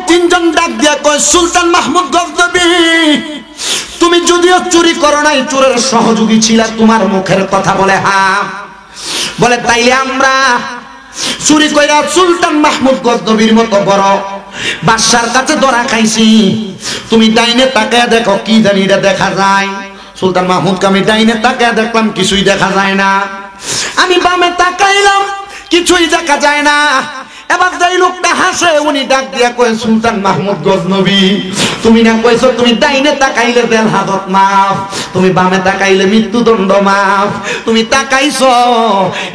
তিনজন ডাক দিয়া কয়, সুলতান মাহমুদ গজনবী, তুমি যদিও চুরি করো নাই, চোরের সহযোগী ছিলা, তোমার মুখের কথা বলে হ্যাঁ। বলে তাইলে আমরা চুরি কইরা সুলতান মাহমুদ গজনবীর মতো বড় বাদশার কাছে ধরা খাইছি। তুমি ডাইনে তাকায় দেখো, কি জানি এটা দেখা যায়। সুলতান মাহমুদকে আমি ডাইনে তাকায় দেখলাম, কিছুই দেখা যায় না। আমি বামে তাকাইলাম, কিছুই দেখা যায় না। এবার যেই লোকটা হাসে উনি ডাক দিয়া কয়, সুলতান মাহমুদ গজনবী, তুমি না কইছো তুমি ডাইনে তাকাইলে জেল হাজত মাফ, তুমি বামে তাকাইলে মৃত্যুদণ্ড মাফ, তুমি তাকাইছো।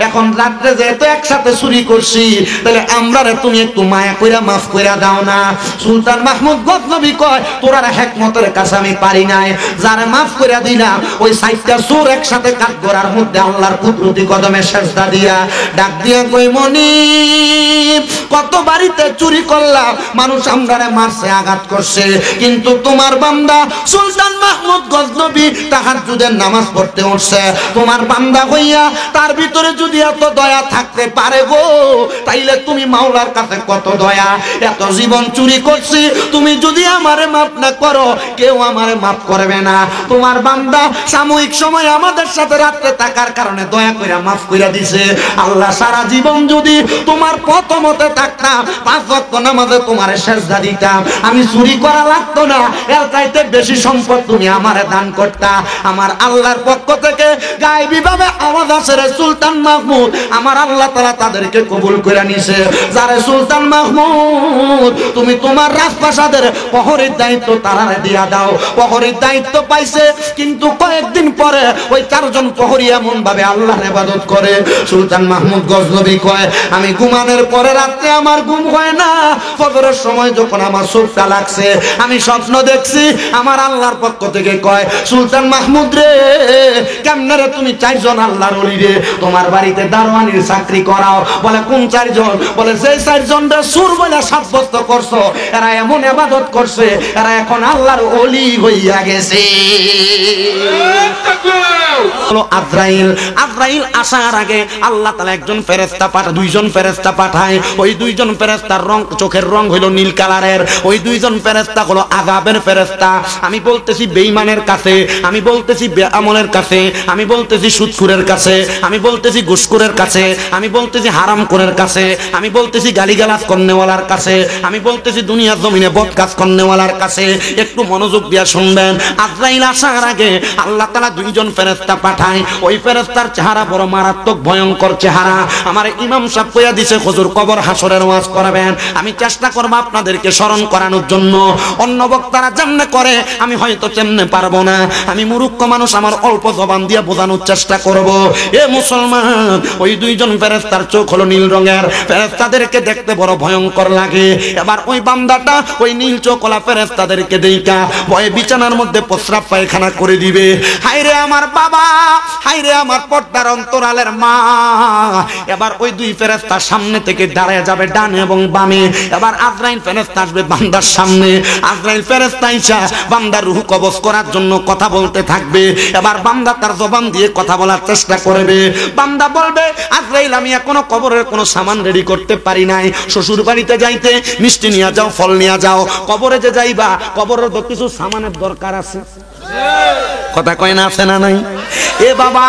এখন রাত্রে যেহেতু একসাথে চুরি করছি, তাহলে আমরারে তুমি একটু মায়া কইরা মাফ কইরা দাও না। সুলতান মাহমুদ গজনবী কয়, তোরার হেকমতের কাছে আমি পারি নাই, যারা মাফ কইরা দিলাম ওই সাইটটা চোর একসাথে কাঠ গড়ার মধ্যে আল্লাহর কুদরতি কদমে সেজদা দিয়া ডাক দিয়া কই, মনিব, কত বাড়িতে চুরি করলাম, মানুষ আমরারে মারছে, আঘাত করছে, কিন্তু তোমার বান্দা সুলতান মাহমুদ গজনবী তাহাজ্জুদের নামাজ পড়তে উঠছে, তোমার বান্দা হইয়া তার ভিতরে যদি এত দয়া থাকতে পারে গো, তাইলে তুমি মাওলার কাছে কত দয়া। এত জীবন চুরি করছি, তুমি যদি আমারে মাফ না করো, কেউ আমারে মাফ করবে না। তোমার বান্দা সাময়িক সময় আমাদের সাথে রাত্রে থাকার কারণে দয়া কইরা মাফ কইরা দিছে। আল্লাহ সারা জীবন যদি তোমার পথমতে থাকতাম, 5 ওয়াক্ত নামাজে তোমারে সেজদা দিতাম, আমি চুরি করা লাগতো না, এর চাইতে বেশি সম্পদ তুমি আমারে দান করতা। আমার আল্লাহর পক্ষ থেকে গায়বী ভাবে আওয়াজ আসে, রে সুলতান মাহমুদ, আমার আল্লাহ তাআলা তাদেরকে কবুল করে নিছে। যারে সুলতান মাহমুদ, তুমি তোমার রাজপ্রাসাদের প্রহরীর দায়িত্ব তারারে দিয়া দাও। প্রহরীর দায়িত্ব পাইছে, কিন্তু কয়েকদিন পরে ওই 4 জন প্রহরী এমন ভাবে আল্লাহর ইবাদত করে, সুলতান মাহমুদ গজনবী কয়, আমি ঘুমানোর পরে রাতে আমার ঘুম হয় না, ফজরের সময় যখন আমার চোখটা লাগছে, আমি স্বপ্ন দেখছি। আমার আল্লাহর পক্ষ থেকে কয়, সুলতান মাহমুদ রে, কেমনে রে তুমি 4 জন আল্লাহর ওলি রে তোমার বাড়িতে দারোয়ানির চাকরি করাও? বলে কোন 4 জন? বলে যে 4 জন রে সুর বলে সাব্যস্ত করছো, এরা এমন ইবাদত করছে, এরা এখন আল্লাহর ওলি হইয়া গেছে। আজরাইল, আজরাইল আসার আগে আল্লাহ তাআলা একজন ফেরেশতা পাঠায়, 2 জন ফেরেশতা পাঠায়। ওই 2 জন ফেরেশতার রং, চোখের রং হলো নীল কালারের। ওই 2 জন ফেরেশতা হলো আযাবের ফেরেশতা। আমি বলতেছি বেঈমানের কাছে, আমি বলতেছি বেআমলের কাছে, আমি বলতেছি সুদখোরের কাছে, আমি বলতেছি ঘুষখোরের কাছে, আমি বলতেছি হারামখোরের কাছে, আমি বলতেছি গালিগালাজ করনেওয়ালার কাছে, আমি বলতেছি দুনিয়ার জমিনে বদকাজ করনেওয়ালার কাছে। একটু মনোযোগ দিয়ে শুনবেন। আজরাইল আসার আগে আল্লাহ তাআলা 2 জন ফেরেশতা পাঠায়। ওই ফেরেশতার চেহারা বড় মারাত্মক ভয়ঙ্কর চেহারা। আমার ইমাম সাহেব কইয়া দিছে, হুজুর কবর হাসরের ওয়াজ করাবেন, আমি চেষ্টা করব আপনাদেরকে স্মরণ করানোর জন্য। অন্য বক্তারা যেমনে করে আমি হয়তো তেমনে পারবো না, আমি মূর্খ মানুষ, আমার অল্প জবান দিয়ে বোঝানোর চেষ্টা করব। এ মুসলমান, ওই 2 জন ফেরেশতার চোখ হলো নীল রঙের, ফেরেশতাদেরকে দেখতে বড় ভয়ঙ্কর লাগে। এবার ওই বান্দাটা ওই নীল চোখওয়ালা ফেরেশতাদেরকে দেখা ভয়ে বিছানার মধ্যে প্রস্রাব পায়খানা করে দিবে। হায়রে আমার বাবা, হায়রে আমার পর্দার অন্তরালের মা। এবার ওই 2 ফেরেশতা সামনে থেকে দাঁড়ায় যাবে ডানে এবং বামে। এবার আজরাইল ফেরেশতা আসবে বান্দার সামনে। আজরাইল ফেরেশতা আইসা বান্দার রূহ কবজ করার জন্য কথা বলতে থাকবে। এবার বান্দা তার জবান দিয়ে কথা বলার চেষ্টা করবে। বান্দা বলবে, আজরাইল আমি এখনো কবরের কোনো সামান রেডি করতে পারি নাই, শ্বশুর বাড়িতে যাইতে মিষ্টি নিয়ে যাও, ফল নিয়ে যাও, কবরে যে যাইবা কবরের তো কিছু সামানের দরকার আছে। কথা কয় না, আছে না নাই? এ বাবা,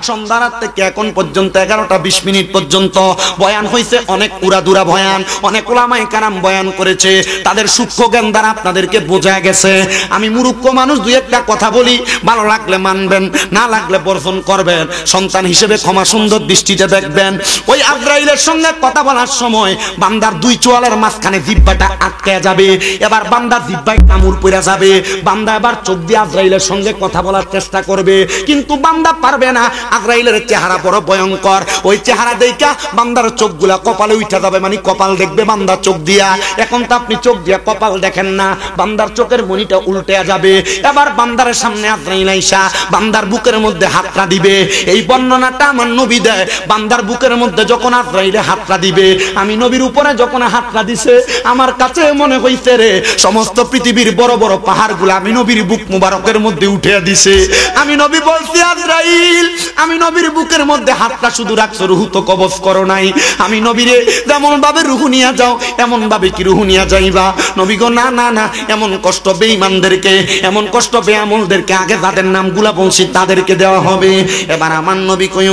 সন্ধ্যা রাত থেকে এখন পর্যন্ত 11:20 পর্যন্ত বয়ান হয়েছে, অনেক উড়াদুরা বয়ান, অনেক উলামায়ে কেরাম বয়ান করেছে, তাদের সূক্ষ্ম জ্ঞান দ্বারা আপনাদেরকে বোঝা গেছে। আমি মূর্খ মানুষ, 2-1টা কথা বলি, ভালো লাগলে মানবেন, না লাগলে বর্জন করবেন, সন্তান হিসেবে ক্ষমা সুন্দর দৃষ্টিতে দেখবেন। ওই আজরাইলের সঙ্গে কথা বলার সময় বান্দার 2 চোয়ালের মাঝখানে জিহ্বাটা আটকে যাবে। এবার বান্দার জিহ্বায় কামড় পড়ে যাবে। বান্দা এবার চোখ দিয়ে আজরাইলের সঙ্গে কথা বলার চেষ্টা করবে, কিন্তু বান্দা পারবে না। আজরাইলের চেহারা বড় ভয়ঙ্কর। ওই চেহারা দেখা বান্দার চোখগুলা কপালে উঠে যাবে, মানে কপাল দেখবে বান্দার চোখ দিয়া। এখন তো আপনি চোখ দিয়া কপাল দেখেন না, বান্দার চোখের মনিটা উল্টে যাবে। এবার বান্দার সামনে আজরাইল আইসা বান্দার বুকের মধ্যে হাতটা দিবে। এই বর্ণনাটা আমার নবী দেয়। বান্দার বুকের মধ্যে যখন আজরাইলে হাতটা দিবে, আমি নবীর উপরে যখন হাতটা দিছে, আমার কাছে মনে হইছে রে সমস্ত পৃথিবীর বড় বড় পাহাড়গুলো আমি নবীর নবীর বুক মুবারকের মধ্যে উঠে দিছে। আমি নবী বলছি আজরাইল, আমি নবীর বুকের মধ্যে হাতটা শুধু রাখছো, রুহু তো কবজ করো নাই। আমি নবীরে যেমন ভাবে রুহু নিয়ে যাও এমন ভাবে কি রুহু নিয়ে যাইবা? নবী গো না না না, এমন কষ্ট বেঈমানদেরকে, এমন কষ্ট বেআমলদেরকে আগে যাদের নামগুলা বলছি তাদেরকে দেওয়া হবে। এবার আমার নবী কই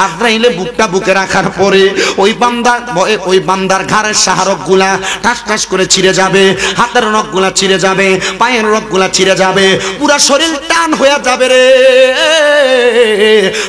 আজরাইলে বুকটা বুকে রাখার পরে ওই বান্দার ঘাড়ের শাহরগ গুলা ঠাস ঠাস করে ছিঁড়ে যাবে, হাতের নখ গুলা ছিঁড়ে যাবে, পায়ের নখ গুলা ছিঁড়ে যাবে, পুরা শরীর টান হয়ে যাবে রে,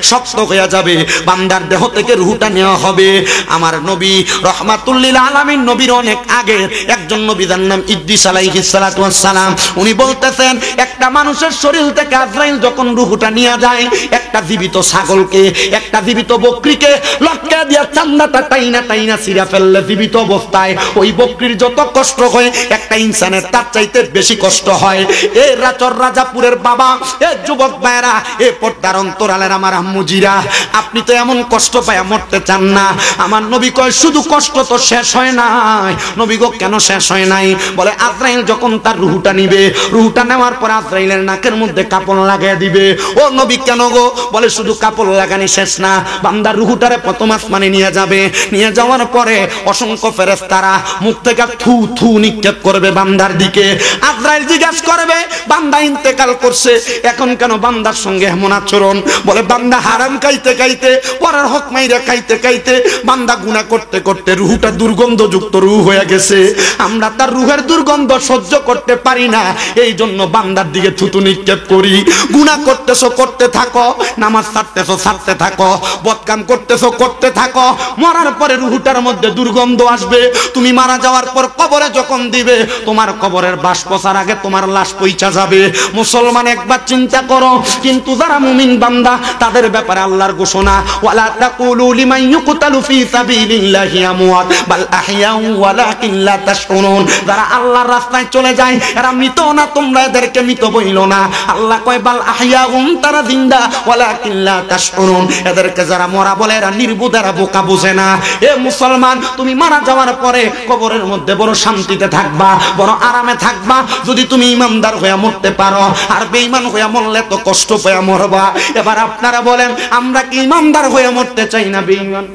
শক্ত হয়ে যাবে। বান্দার দেহ থেকে রূহটা নেওয়া হবে। আমার নবী রহমাতুল লিল আলামিন, নবীর অনেক আগে একজন নবী, যার নাম ইদ্রিস আলাইহিস সালাতু ওয়াস সালাম, উনি বলতেছেন একটা মানুষের শরীর থেকে আজরাইল যখন রূহটা নিয়ে যায়, একটা জীবিত ছাগলকে, একটা জীবিত বকরিকে লটকা দিয়া চান্দাটা টাইনা টাইনা ছিঁড়া ফেললে জীবিত অবস্থায় ওই বকরির যত কষ্ট হয় একটা ইনসানের তার চাইতে বেশি কষ্ট হয়। এ রাচর রাজাপুরের বাবা, এ যুবক ভাইরা, এ পর্দার অন্তরালের আমার আম্মুজিরা, আপনি তো এমন কষ্ট পায় মরতে চান না। আমার নবী কয় শুধু কষ্ট তো শেষ হয় নাই। নবী গো কেন শেষ হয় নাই? বলে আজরাইল যখন তার রূহটা নিবে, রূহটা নেওয়ার পর আজরাইলের নাকের মধ্যে কাপড় লাগিয়ে দিবে। ও নবী কেন গো? বলে শুধু কাপড় লাগানি শেষ না, বান্দার রূহটারে প্রথম আসমানে নিয়ে যাবে, নিয়ে যাওয়ার পরে অসংখ্য ফেরেশতারা মুখ থেকে থু থু নিক্ষেপ করবে বান্দার দিকে। আজরাইল জিজ্ঞাসা করবে বান্দা ইন্তেকাল করছে, এখন কেন বান্দার সঙ্গে এমন আচরণ? বলে বান্দা হারাম খাইতে খাইতে, পরের হক মাইরা খাইতে খাইতে, বান্দা গুনাহ করতে করতে রূহটা দুর্গন্ধযুক্ত রূহ হয়ে গেছে। আমরা তার রূহের দুর্গন্ধ সহ্য করতে পারি না, এই জন্য বান্দার দিকে থুতু নিক্ষেপ করি। গুনাহ করতেছো করতে থাকো, নামাজ ছাড়তেছো ছাড়তে থাকো, বদকাম করতেছো করতে থাকো, মরার পরে রূহটার মধ্যে দুর্গন্ধ আসবে। তুমি মারা যাওয়ার পর কবরে যখন দিবে, তোমার কবরের বাস পচার আগে তোমার লাশ পইচা যাবে। মুসলমান একবার চিন্তা করো। কিন্তু যারা মুমিন বান্দা তাদের ব্যাপারে আল্লাহর ঘোষণা, ওয়ালা তাকুলু লিমান ইউকতালু ফি সাবিলিল্লাহি আমওয়াত বাল আহইয়াউ ওয়ালাকিন লা তাশউরুন। যারা আল্লাহর রাস্তায় চলে যায় এরা মৃত না, তোমরা এদেরকে মৃত বইলো না। আল্লাহ কয় বাল আহইয়াউম, তারা জিন্দা, ওয়ালাকিন লা তাশউরুন, এদেরকে যারা মরা বলে এরা নির্বুধ, এরা বোকা বোঝে না। এ মুসলমান, তুমি মারা যাওয়ার পরে কবরের মধ্যে বড় শান্তিতে থাকবা, বড় আরামে থাকবা যদি তুমি ইমানদার হয়ে মরতে পারো। আর বেঈমান হয়ে মরলে তো কষ্ট পেয়ে মরবা। এবার আপনারা বলেন আমরা কি ইমানদার হয়ে মরতে চাই না বেঈমান?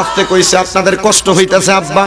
আস্তে কইছে আপনাদের কষ্ট হইতেছে আব্বা।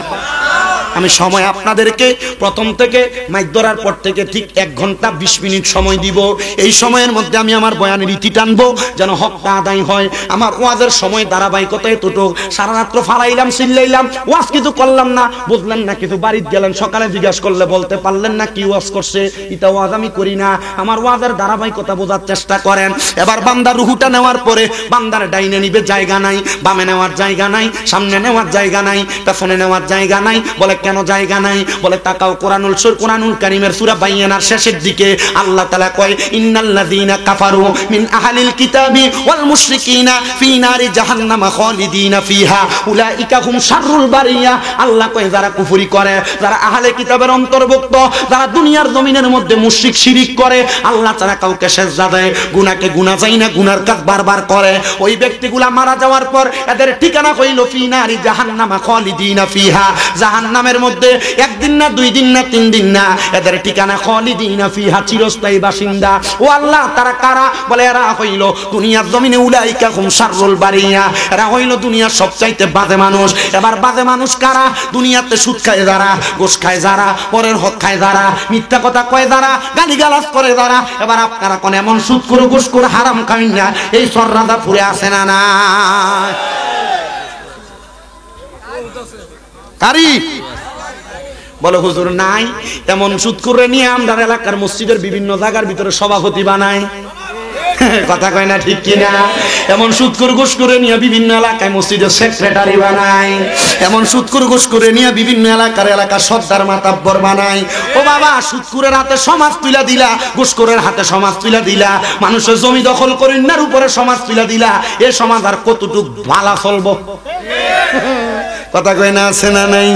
আমি সময় আপনাদেরকে প্রথম থেকে মাইক ধরার পর থেকে ঠিক 1 ঘন্টা 20 মিনিট সময় দিব। এই সময়ের মধ্যে আমি আমার বয়ানের রীতি টানবো যেন হকটা আদায় হয়। আমার ওয়াজের সময় ধারাবাহিকতা এতটুক। সারা রাত্র ফালাইলাম, চিল্লাইলাম, ওয়াজ কিছু করলাম না, বুঝলেন না কিছু, বাড়িতে গেলেন, সকালে জিজ্ঞাসা করলে বলতে পারলেন না কি ওয়াজ করছে। এটা ওয়াজ আমি করি না। আমার ওয়াজের ধারাবাহিকতা বোঝার চেষ্টা করেন। এবার বান্দার রূহটা নেওয়ার পরে বান্দার ডাইনে নিবে জায়গা নাই, বামে নেওয়ার জায়গা নাই, সামনে নেওয়ার জায়গা নাই, পেছনে নেওয়ার জায়গা নাই। বলে কেন জায়গা নাই? বলে তাকাও কোরআনুল কারীমের সূরা বাইয়ানার শেষের দিকে আল্লাহ তাআলা কয় ইন্নাল্লাযীনা কাফারু মিন আহলিল কিতাবি ওয়াল মুশরিকিনা ফি নারি জাহান্নামা খালিদিনা ফিহা উলাইকা হুম শাররুল বারিয়া। আল্লাহ কয় যারা কুফরি করে, যারা আহলে কিতাবের অন্তর্ভুক্ত, যারা দুনিয়ার জমিনের মধ্যে মুশরিক শিরিক করে, আল্লাহ তাআলা কাউকে সেজদা দেয়, গুনাহকে গুনাহ যায় না, গুনার কাজ বারবার করে, ওই ব্যক্তিগুলা মারা যাওয়ার পর এদের ঠিকানা হইল ফি নারি জাহান্নামা খালিদিনা ফিহা। জাহান্নামের মধ্যে 1 দিন না 2 দিন না 3 দিন না, এদের ঠিকানা খালিদিনা ফিহা, চিরস্থায়ী বাসিন্দা। ও আল্লাহ, তারা কারা? বলে এরা হইল দুনিয়ার জমিনে উলাইকা হুম শাররুল বারিয়া, এরা হইল দুনিয়ার সবচাইতে বাজে মানুষ। এবার বাজে মানুষ কারা? দুনিয়াতে সুদ খায় যারা, ঘুষ খায় যারা, পরের হক খায় যারা, মিথ্যা কথা কয় যারা, গালিগালাজ করে যারা। এবার আপনারা কোন এমন সুদ করে ঘুষ করে হারাম খাই না এই সররাদা ফুরে আসে না? না কারি বলে হুজুর নাই। এমন সুদ করে নিয়ে আমরা এলাকার মসজিদের বিভিন্ন জায়গার ভিতরে সভাপতি বানাই, কথা কয় না ঠিক কিনা? এমন সুদখোর ঘুষ করে নিয়ে বিভিন্ন এলাকায় মসজিদের সেক্রেটারি বানাই, এমন সুদখোর ঘুষ করে নিয়ে বিভিন্ন এলাকার সর্দার মাতাব্বর বানাই। ও বাবা, সুদখোরের হাতে সমাজ তুলা দিলা, ঘুষখোরের হাতে সমাজ তুলা দিলা, মানুষের জমি দখল করে নার উপরে সমাজ তুলা দিলা। এ সমাজ আর কতটুক ভালো চলবো? কথা কয় না? আছে না নাই?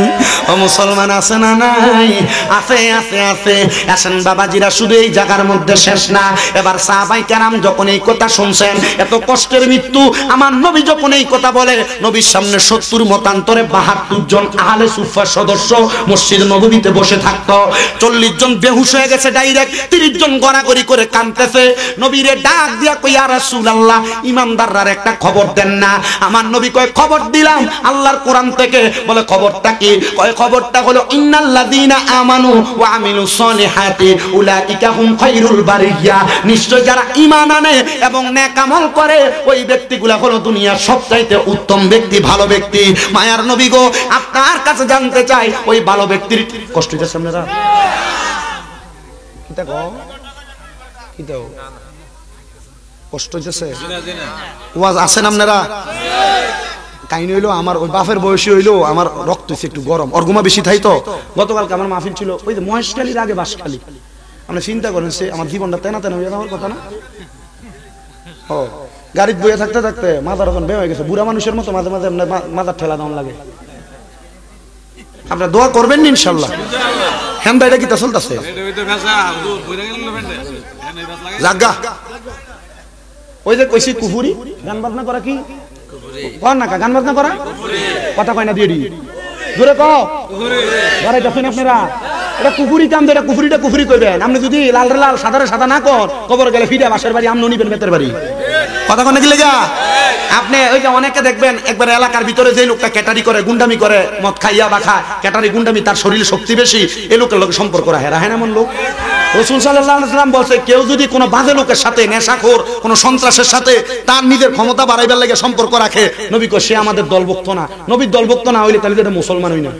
ও মুসলমান, আছে না নাই? আছে আছে আছে। আসেন বাবাজিরা, শুধু এই জায়গার মধ্যে শেষ না। এবার সাহাবায়ে কেরাম যখন এই কথা শুনছেন, এত কষ্টের মৃত্যু আমার নবী যখন এই কথা বলে, নবীর সামনে 70 মতান্তরে 72 জন আহলে সুফফার সদস্য মসজিদ নববীতে বসে থাকতো। 40 জন বেহুশ হয়ে গেছে ডাইরেক্ট, 30 জন গড়াগড়ি করে কাঁদতেছে। নবীরে ডাক দিয়া কই, ইয়া রাসূলুল্লাহ, ইমানদাররা একটা খবর দেন না। আমার নবী কয়, খবর দিলাম আল্লাহর কোরআন থেকে। বলে খবরটা কি? কয় খবরটা হলো ইন্নাল্লাযীনা আমানু ওয়া আমিলুস সলিহাতি উলাইকা হুম খায়রুল বারিয়া। নিশ্চয় যারা ঈমান আনে এবং নেক আমল করে, ওই ব্যক্তিগুলা হলো দুনিয়ার সবচাইতে উত্তম ব্যক্তি, ভালো ব্যক্তি। মায়ার নবী গো, আপনার কাছে জানতে চাই, ওই ভালো ব্যক্তির কষ্ট হইতেছে আপনারা? কিতা কও? কিতা কষ্ট হইতেছে? ওয়াজ আছেন আপনারা? কাহিনী হইলো, আমার ওই বাপের বয়সী হইলো, আমার রক্ত হচ্ছে একটু গরম, অর্গুমা বেশি থাই তো। গতকালকে আমার মাহফিল ছিল ওই যে মহেশখালীর আগে বাঁশখালী। আপনি চিন্তা করেন, সে আমার জীবনটা তেনা তেনা হয়ে যাওয়ার কথা না? ও গাড়িতে বইয়ে থাকতে থাকতে মাথার এখন বে হয়ে গেছে, বুড়া মানুষের মতো মাঝে মাঝে মাথার ঠেলা দাম লাগে। আপনারা দোয়া করবেন না ইনশাআল্লাহ? হ্যাঁ ভাই, এটা কি তা চলতেছে? জাগা ওই যে কইছি কুফুরি গান বাজনা করা কি কর না, গান বাজনা করা কথা কয় না দিয়ে জোরে কও ঘরে দেখেন আপনারা। এটা কুফুরি কাম, এটা কুফুরিটা কুফুরি করবেন। আপনি যদি লাল রে লাল সাদা রে সাদা না কর, কবর গেলে ফিরে বাসের বাড়ি আমন নিবেন বেতের বাড়ি। কথা কয় না কি লেগা? আপনি ওই যে অনেকে দেখবেন একবার এলাকার ভিতরে যে লোকটা ক্যাটারি করে, গুন্ডামি করে, মদ খাইয়া বা খায়, ক্যাটারি গুন্ডামি, তার শরীরে শক্তি বেশি, এই লোকের লোক সম্পর্ক রাখে রাখেন এমন লোক। রাসূল সাল্লাল্লাহু আলাইহি ওয়াসাল্লাম বলছে, কেউ যদি কোনো বাজে লোকের সাথে, নেশাখোর কোনো সন্ত্রাসের সাথে তার নিজের ক্ষমতা বাড়াইবার লাগে সম্পর্ক রাখে, নবী কয় সে আমাদের দলভুক্ত না। নবীর দলভুক্ত না হইলে তাহলে এটা মুসলমান হই না।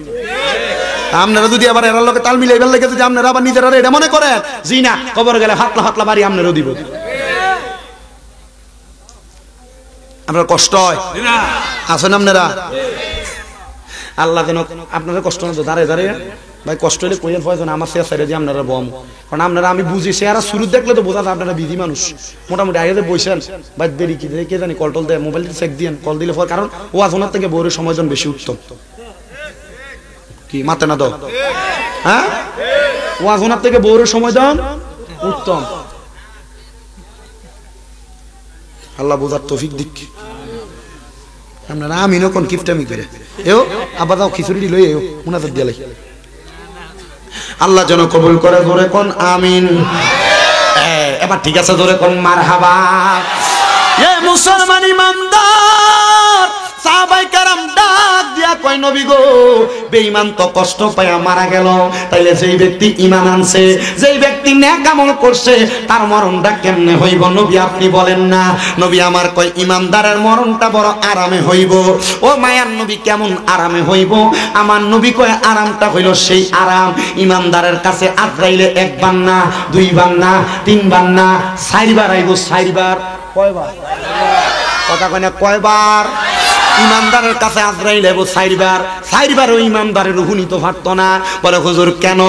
আপনারা যদি আবার এরার লোকে তাল মিলাইবার লাগে যদি আপনারা আবার নিজেরা এটা মনে করেন জি না, কবর গেলে হাতলা হাতলা বাড়ি আপনারও দিব, আপনার কষ্ট হয় আছেন আপনারা? আল্লাহ যেন আপনাদের কষ্ট না দাঁড়ায় দাঁড়িয়ে ভাই, কষ্ট হলে কইয়ের প্রয়োজন আমার শেয়ার সাইডে যে আপনারা বম। কারণ আপনারা আমি বুঝি শেয়ারা শুরু দেখলে তো বোঝা যায় আপনারা বিধি মানুষ। মোটামুটি আগে বইছেন ভাই, দেরি কি কে জানি কল টল দেয়, মোবাইল চেক দিয়েন, কল দিলে পর, কারণ ওয়াজনার থেকে বউরের সময়জন বেশি উত্তম। কি মাতে না দাও? হ্যাঁ, ওয়াজনার থেকে বউরের সময়জন উত্তম। আল্লাহ বোঝার তৌফিক দিক। আপনারা আমিনও কোন কিফটামি করে এও আবার দাও খিচুড়ি লই এও মুনাজাত দিয়ালাই। আল্লাহ যেন কবুল করে, জোরে কোন আমিন। এবার ঠিক আছে, জোরে কোন মারহাবা। এ মুসলমান ইমানদার সাহাবায়ে কেরাম ডাক দিয়া কয়, নবী গো, বেঈমান তো কষ্ট পায়া মারা গেল, তাইলে যেই ব্যক্তি ঈমান আনছে, যেই ব্যক্তি নেক আমল করছে, তার মরণটা কেমনে হইব নবী আপনি বলেন না? নবী আমার কয়, ঈমানদারের মরণটা বড় আরামে হইব। ও মায়ার নবী, কেমন আরামে হইব? আমার নবী কয়, আরামটা হইল সেই আরাম, ঈমানদারের কাছে আজরাইলে একবার না, দুইবার না, তিনবার না, 4 বার আইব। 4 বার? কয়বার? কথা কয় না, কয়বার? ইমানদারের কাছে আজরাইল এবো 4 বার। 4 বারও ইমানদারের রূহ নিতে পারত না। বলে হুজুর কেন?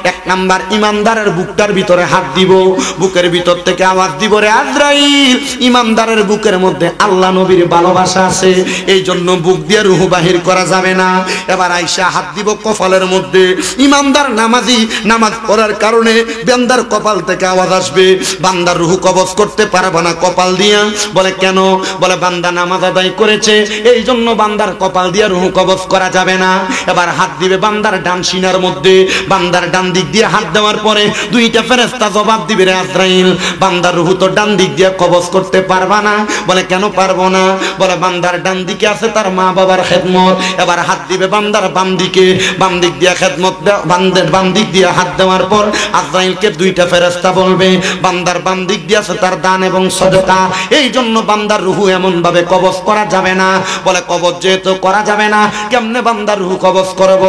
1 নাম্বার, ইমানদারের বুকটার ভিতরে হাত দিব, বুকের ভিতর থেকে আওয়াজ দিব, রে আজরাইল, ইমানদারের বুকের মধ্যে আল্লাহ নবীর ভালোবাসা আছে, এই জন্য বুক দিয়ে রূহ বাহির করা যাবে না। এবার আইসা হাত দিব কপালের মধ্যে, ইমানদার নামাজি, নামাজ পড়ার কারণে বান্দার কপাল থেকে আওয়াজ আসবে, বান্দার রূহ কবজ করতে পারবে না কপাল দিয়া। বলে কেন? বলে বান্দা নামাজ আদায় করেছে, এই জন্য বান্দার কপাল দিয়ে রূহ কবজ করা যাবে না। এবার হাত দিবে বান্দার ডান সিনার মধ্যে, বান্দার ডান দিক দিয়ে হাত দেওয়ার পরে 2টা ফেরেশতা জবাব দিবে, রে আজরাইল, বান্দার রূহ তো ডান দিক দিয়ে কবজ করতে পারবা না। বলে কেন পারবো না? বলে বান্দার ডান দিকে আছে তার মা বাবার খেদমত। এবার হাত দিবে বান্দার বাম দিকে, বাম দিক দিয়ে খেদমত, বান্দার বাম দিক দিয়ে হাত দেওয়ার পর আজরাইলকে 2টা ফেরেশতা বলবে, বান্দার বাম দিক দিয়ে আছে তার দান এবং সদকা, এই জন্য বান্দার রূহ এমন ভাবে কবজ করা যাবে না। বলে কবজ যেহেতু করা যাবে না, কেমনে বান্দার রূহ কবজ করব?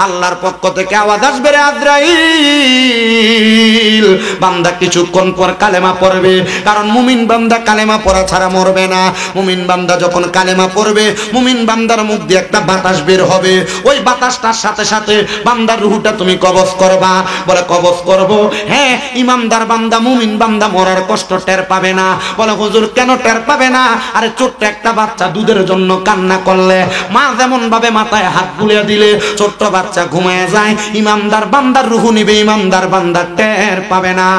আল্লাহর পক্ষ থেকে আওয়াজ আসবে, রে আজরাইল, বান্দা কিছুক্ষণ পর কালেমা পড়বে, কারণ মুমিন বান্দা কালেমা পড়া ছাড়া মরবে না। মুমিন বান্দা যখন কালেমা পড়বে, মুমিন বান্দার মুখ দিয়ে একটা বাতাস বের হবে, ওই বাতাসটার সাথে সাথে বান্দার রূহটা তুমি কবজ করবা। বলে কবজ করব? হ্যাঁ, ইমানদার বান্দা, মুমিন বান্দা মরার কষ্ট টের পাবে না। বলে হুজুর কেন টের পাবে না? আরে ছোট্ট একটা বাচ্চা দুধের জন্য কান্না করলে মা যেমন ভাবে মাথায় হাত বুলিয়ে দিলে ছোট্ট বাচ্চা ঘুমায় যায়, ইমানদার বান্দার রূহ নিবে, ইমানদার বান্দা টের পাবে না।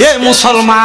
এ মুসলমান,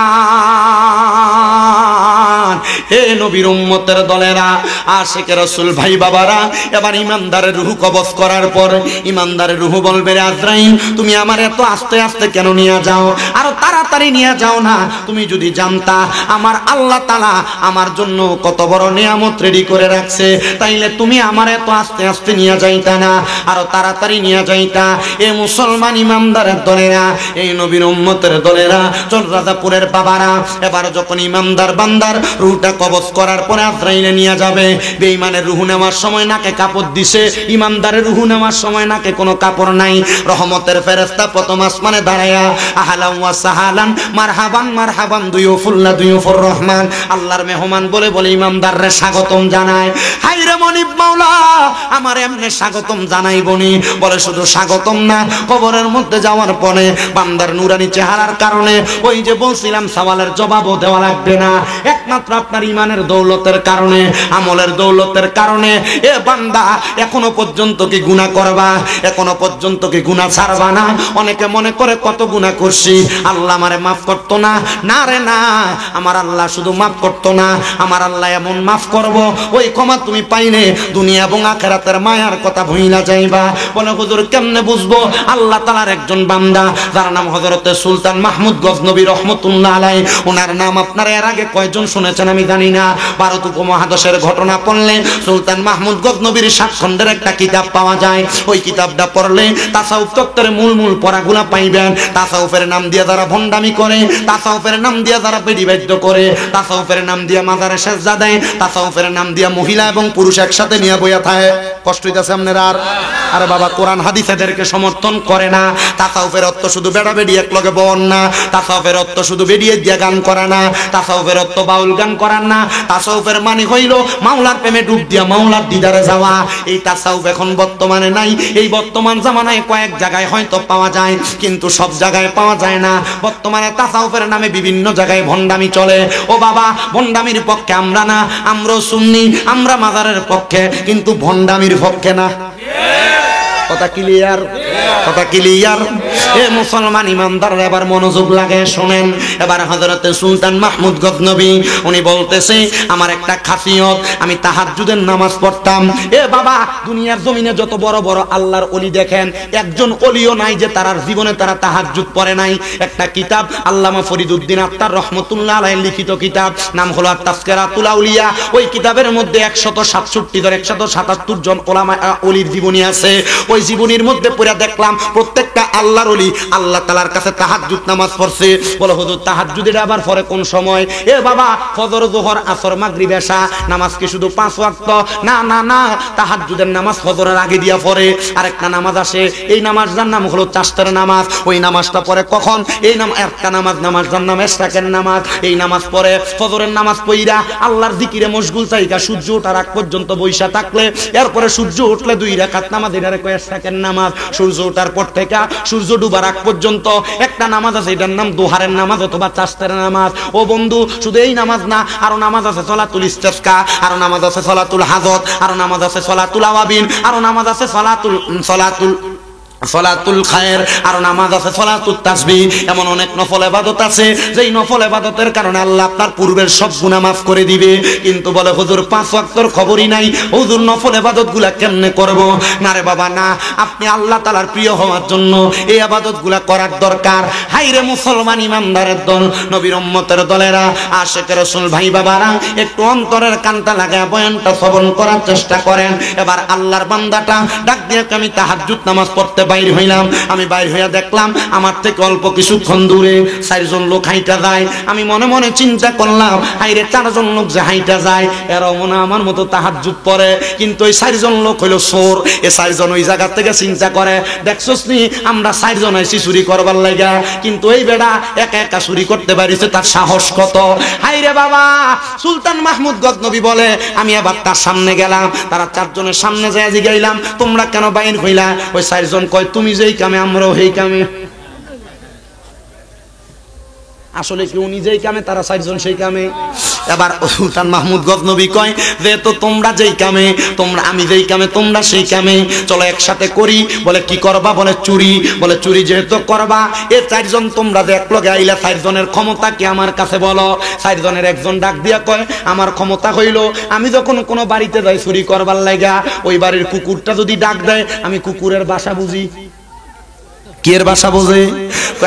হে নবীর উম্মতের দলেরা, আশিকে রাসূল ভাই বাবারা, এবার ইমানদারের রূহ কবজ করার পর ইমানদারের রূহ বলবে, রে আজরাইল, তুমি আমার এত আস্তে আস্তে কেন নিয়ে যাও? আরো তাড়াতাড়ি নিয়ে যাও না। তুমি যদি জানতা আমার আল্লাহ তাআলা আমার জন্য কত বড় নিয়ামত রেডি করে রাখছে, তাইলে তুমি আমার এত আস্তে আস্তে নিয়ে যাইতা না, আরো তাড়াতাড়ি নিয়ে যাইতা। এ মুসলমান ইমানদারের দলেরা, এই নবীর উম্মতের দলেরা, চল রাজাপুরের বাবারা, এবার যখন ইমানদার বান্দার রূহটা কবজ করার পরে আজরাইলে নিয়ে যাবে, বেঈমানের রূহ নেওয়ার সময় নাকে কাপড় দিছে, ইমানদারের রূহ নেওয়ার সময় নাকে কোনো কাপড় নাই। রহমতের ফেরেশতা প্রথম আসমানে দাঁড়ায়া আহলান ওয়া সাহালান মারহাবান মারহাবান দুয়ুফুল্লাহ দুয়ুফুর রহমান, আল্লাহর মেহমান বলে বলে ইমানদাররে স্বাগতম জানায়। হায়রে মনিব মাওলা, আমার এমনি স্বাগতম জানাইবনি, বলে শুধু স্বাগতম না, কবরের মধ্যে যাওয়ার পরে বান্দার নুরানি চেহারার কারণে, ওই যে বলছিলাম সওয়ালের জবাবও দেওয়া লাগবে না, একমাত্র আপনার ইমানের দৌলতের কারণে, আমলের দৌলতের কারণে। এ বান্দা, এখনো পর্যন্ত কি গুনাহ করবা? এখনো পর্যন্ত কি গুনাহ ছাড়বা না? অনেকে মনে করে কত গুনাহ করছি, আল্লাহ আমারে মাফ করতো না। না রে না, আমার আল্লাহ শুধু মাফ করতো না, আমার আল্লাহ এমন মাফ করব, ওই ক্ষমা তুমি পাইলে দুনিয়া এবং আখিরাতের মায়ার কথা ভুইলা যাইবা। বলে হুজুর কেমনে বুঝবো? আল্লাহ তাআলার একজন বান্দা যার নাম হযরতে সুলতান মাহমুদ গজনবী রহমাতুল্লাহ আলাইহি, ওনার নাম আপনারা এর আগে কয়জন শুনেছেন আমি জানি না। ভারত উপমহাদেশের ঘটনা পড়লে সুলতান মাহমুদ গজনবীর 7 খণ্ডের একটা কিতাব পাওয়া যায়। ওই কিতাবটা পড়লে তাসাউফ তত্ত্বের মূল পড়াগুলা পাইবেন। তাসাউফের নাম দিয়ে যারা ভণ্ডামি করে, তাসাউফের নাম দিয়ে যারা বেদিবাদ্য করে, তাসাউফের নাম দিয়ে মাজারে সেজদা দেয়, তাসাউফের নাম দিয়ে মহিলা এবং পুরুষ একসাথে নিয়ে বইয়া থাকে, কষ্ট হইতাছে আপনারা? আরে বাবা, কোরআন হাদিস এদেরকে সমর্থন করে না। তাসাউফের অর্থ শুধু বেড়া বেড়ি এক লগে বন না, তাসাউফের অর্থ শুধু বেরিয়ে দিয়া গান করা না, তাসাউফের অর্থ বাউল গান করার না। তাসাউফের মানে হইল মাওলার প্রেমে ডুব দিয়া মাওলার দিদারে যাওয়া। এই তাসাউফ এখন বর্তমানে নাই। এই বর্তমান জামানায় কয়েক জায়গায় হয়তো পাওয়া যায়, কিন্তু সব জায়গায় পাওয়া যায় না। বর্তমানে তাসাউফের নামে বিভিন্ন জায়গায় ভণ্ডামি চলে। ও বাবা, ভণ্ডামির পক্ষে আমরা না, আমরা সুন্নি, আমরা মাজারের পক্ষে, কিন্তু ভণ্ডামির পক্ষে না। কথা ক্লিয়ার? কথা ক্লিয়ার? এ মুসলমান ইমানদার, এবার মনোযোগ লাগে শোনেন। এবার হযরতে সুলতান মাহমুদ গজনবী উনি বলতেছে, আমার একটা খাসিয়ত, আমি তাহাজ্জুদের নামাজ পড়তাম। এ বাবা, দুনিয়ার জমিনে যত বড় বড় আল্লাহর ওলি দেখেন, একজন ওলিও নাই যে তার জীবনে তারা তাহাজ্জুদ পড়ে নাই। একটা কিতাব আল্লামা ফরিদউদ্দিন আত্তার রহমাতুল্লাহ আলাইহি লিখিত কিতাব, নাম হলো আত-তাযকিরাতুল আউলিয়া। ওই কিতাবের মধ্যে 177 জন ওলামা ওলির জীবনী আছে। ওই জীবনীর মধ্যে পড়ে দেখলাম প্রত্যেকটা আল্লাহর ওলি আল্লাহ তাআলার কাছে তাহাজ্জুদ নামাজ পড়ছে। বলে হুজুর তাহাজ্জুদের আবার পরে কোন সময়? এ বাবা, ফজর, যোহর, আসর, মাগরিব, এশা নামাজ কি শুধু 5 ওয়াক্ত? না না না, তাহাজ্জুদের নামাজ ফজরের আগে দিয়া পড়ে আরেকটা নামাজ আসে, এই নামাজটার নাম হলো চাশতের নামাজ। ওই নামাজটা পড়ে কখন? এই একটা নামাজটার নাম ইশরাকের নামাজ। এই নামাজ পড়ে ফজরের নামাজ পড়িরা আল্লাহর জিকিরে মশগুল থাইকা সূর্য ওঠার আগ পর্যন্ত বইসা থাকলে, এরপরে সূর্য উঠলে 2 রাকাত নামাজ, এটারে কয় ইশরাকের নামাজ। সূর্য ওঠার পর থেকে সূর্য ডুবার আগ পর্যন্ত একটা নামাজ আছে, এটার নাম দুহারের নামাজ অথবা চাশতের নামাজ। ও বন্ধু, শুধু এই নামাজ না, আরো নামাজ আছে সলাতুল ইস্তিসকা, আরো নামাজ আছে সলাতুল হাজত, আরো নামাজ আছে সলাতুল আওয়াবিন, আরো নামাজ আছে সলাতুল খায়ের, আর নামাজ আছে সলাতুত তাসবিহ। এমন অনেক নফল ইবাদত আছে যেই নফল ইবাদতের কারণে আল্লাহ আপনার পূর্বের সব গুনাহ মাফ করে দিবে। কিন্তু বলে হুজুর 5 ওয়াক্তের খবরই নাই, হুজুর নফল ইবাদতগুলা কেমনে করব? না রে বাবা না, আপনি আল্লাহ তাআলার প্রিয় হওয়ার জন্য এই ইবাদতগুলা করার দরকার। হাইরে মুসলমান ইমানদারের দল, নবীর উম্মতের দলেরা, আশিকে রাসূল ভাই বাবারা, একটু অন্তরের কানটা লাগায় বয়ানটা শ্রবণ করার চেষ্টা করেন। এবার আল্লাহর বান্দাটা ডাক দিয়ে, আমি তাহাজ্জুদ নামাজ পড়তে বাইর হইলাম। আমি বাইর হইয়া দেখলাম আমার থেকে অল্প কিছুক্ষণ দূরে 4 জন লোক হাইটা যায়। আমি মনে মনে চিন্তা করলাম, হাইরে 4 জন লোক যে হাইটা যায়, এরাও মনে আমার মতো তাহাজ্জুদ পড়ে। কিন্তু ওই 4 জন লোক হইল চোর। এ 4 জন ওই জায়গা থেকে চিন্তা করে, দেখছস নি আমরা 4 জন আইছি চুরি করবার লাগা, কিন্তু এই বেড়া একা একা চুরি করতে পারিছে, তার সাহস কত! হাইরে বাবা, সুলতান মাহমুদ গজনবী বলে, আমি আবার তার সামনে গেলাম। তারা 4 জনের সামনে যায় জিগাইলাম, তোমরা কেন বাইর হইলা? ওই 4 জন কয়, তুমি যেই কামে আমরাও সেই কামে। আসলে কেউ নিজেই কামে, তারা 4 জন সেই কামে। এবার সুলতান মাহমুদ গজনবী কয় যে তো তোমরা যেই কামে আমি যেই কামে তোমরা সেই কামে, চলো একসাথে করি। বলে কি করবা? বলে চুরি। বলে চুরি যেহেতু করবা, এ চারজন তোমরা যে এক লগে আইলা, চারজনের ক্ষমতা কি আমার কাছে বলো। চারজনের একজন ডাক দিয়া কয় আমার ক্ষমতা হইল আমি যখন কোনো বাড়িতে যাই চুরি করবার লাগা, ওই বাড়ির কুকুরটা যদি ডাক দেয় আমি কুকুরের বাসা বুঝি। কি এর বাসা বোঝে?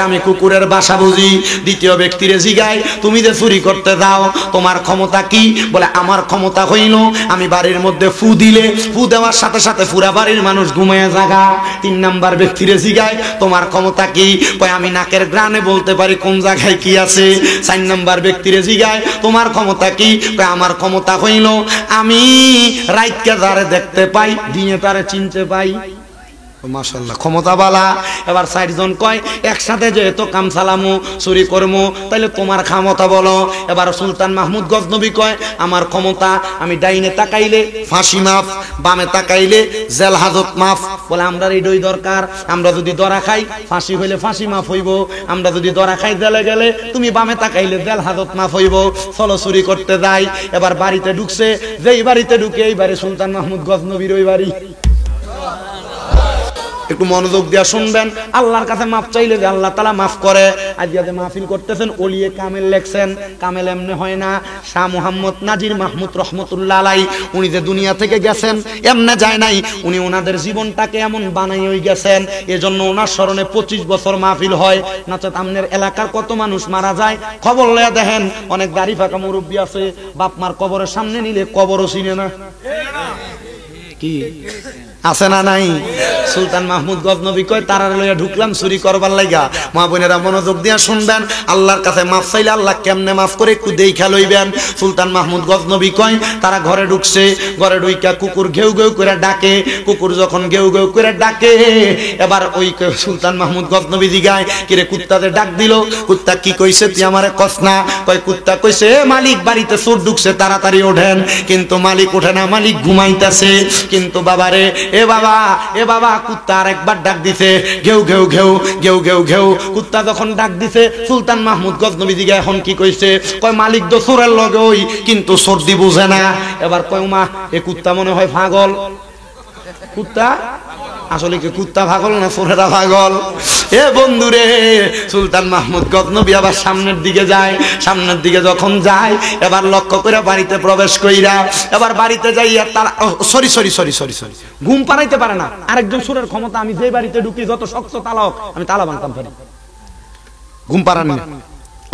আমি কুকুরের বাসা বুঝি। দ্বিতীয় ব্যক্তিরে জিগায় তুমি যে চুরি করতে যাও তোমার ক্ষমতা কি? বলে আমার ক্ষমতা হইল আমি বাড়ির মধ্যে ফু দিলে ফু দেওয়ার সাথে সাথে পুরা বাড়ির মানুষ ঘুমায় জাগা। তিন নাম্বার ব্যক্তিরে জিগায় তোমার ক্ষমতা কি? কয় আমি নাকের গ্রানে বলতে পারি কোন জায়গায় কি আছে। চার নাম্বার ব্যক্তিরে জিগায় তোমার ক্ষমতা কি? কয় আমার ক্ষমতা হইল আমি রাইতকে যারে দেখতে পাই দিনে তারে চিনতে পাই। মাশাআল্লাহ, ক্ষমতা বালা। এবার চারজন কয় একসাথে যেহেতু কাম চালামু চুরি করমু তাইলে তোমার ক্ষমতা বলো। এবার সুলতান মাহমুদ গজনবী কয় আমার ক্ষমতা আমি ডাইনে তাকাইলে ফাঁসি মাফ, বামে তাকাইলে জেল হাজত মাফ। বলে আমরা এটাই দরকার, আমরা যদি ধরা খাই ফাঁসি হইলে ফাঁসি মাফ হইব, আমরা যদি ধরা খাই জেলে গেলে তুমি বামে তাকাইলে জেল হাজত মাফ হইব। চলো চুরি করতে যাই। এবার বাড়িতে ঢুকছে, যেই বাড়িতে ঢুকে এই বাড়ি সুলতান মাহমুদ গজনবীর ওই বাড়ি। একটু মনোযোগ দিয়া শুনবেন, আল্লাহর কাছে মাফ চাইলে যে আল্লাহ তাআলা মাফ করে। আজকে মাহফিল করতেছেন ওলিয়ে কামেল লেখছেন, কামেল এমনি হয় না। শাহ মুহাম্মদ নাজির মাহমুদ রহমতুল্লাহ আলাই উনি যে দুনিয়া থেকে গেছেন এমনি যায় নাই, উনি ওনাদের জীবনটাকে এমন বানাইই গেছেন। এজন্য ওনার স্মরণে 25 বছর মাহফিল হয়। নচেত আমনের এলাকার কত মানুষ মারা যায় খবর লয়া দেখেন, অনেক দাড়ি ফাঁকা মুরব্বী আছে বাপ মার কবরের সামনে নিলে কবরও চিনে না। কি আছে না নাই? সুলতান মাহমুদ গজনবী কয় তারা লইয়া ঢুকলাম চুরি করবার লাগা। মা বোনেরা মনোযোগ দিয়া শুনবেন, আল্লাহর কাছে মাফ চাইলে আল্লাহ কেমনে মাফ করে একটু দেইখা লইবেন। সুলতান মাহমুদ গজনবী কয় তারা ঘরে ঢুকছে, ঘরে ঢুইকা কুকুর ঘেউ ঘেউ করে ডাকে। কুকুর যখন ঘেউ ঘেউ করে ডাকে এবার ওই সুলতান মাহমুদ গজনবী জিগায় কিরে কুত্তাদের ডাক দিল, কুত্তা কি কইছে তুই আমারে কস না? কয় কুত্তা কইছে মালিক বাড়িতে চোর ঢুকছে তাড়াতাড়ি ওঠেন। কিন্তু মালিক ওঠে না, মালিক ঘুমাইতেছে। কিন্তু বাবারে এ বাবা কুত্তা আরেকবার ডাক দিছে ঘেউ ঘেউ ঘেউ ঘেউ ঘেউ ঘেউ। কুত্তা যখন ডাক দিছে সুলতান মাহমুদ গজনবী দিকে এখন কি কইছে? কয় মালিক তো চোরের লগে ওই, কিন্তু সর্দি বুঝে না। এবার কয় মা এ কুত্তা মনে হয় পাগল। কুত্তা আসলে কি কুত্তা পাগল না চোরেরা পাগল? এ বন্ধুরে, সুলতান মাহমুদ গজনবী আবার সামনের দিকে যায়। সামনের দিকে যখন যায় এবার লক্ষ্য করে বাড়িতে প্রবেশ কইরা এবার বাড়িতে যাইয়া তারা sorry sorry sorry sorry sorry ঘুম পাড়াইতে পারে না। আরেকজন সুরের ক্ষমতা, আমি যে বাড়িতে ঢুকি যত শক্ত তালা হোক আমি তালা ভাঙতাম পারি, ঘুম পাড়ান না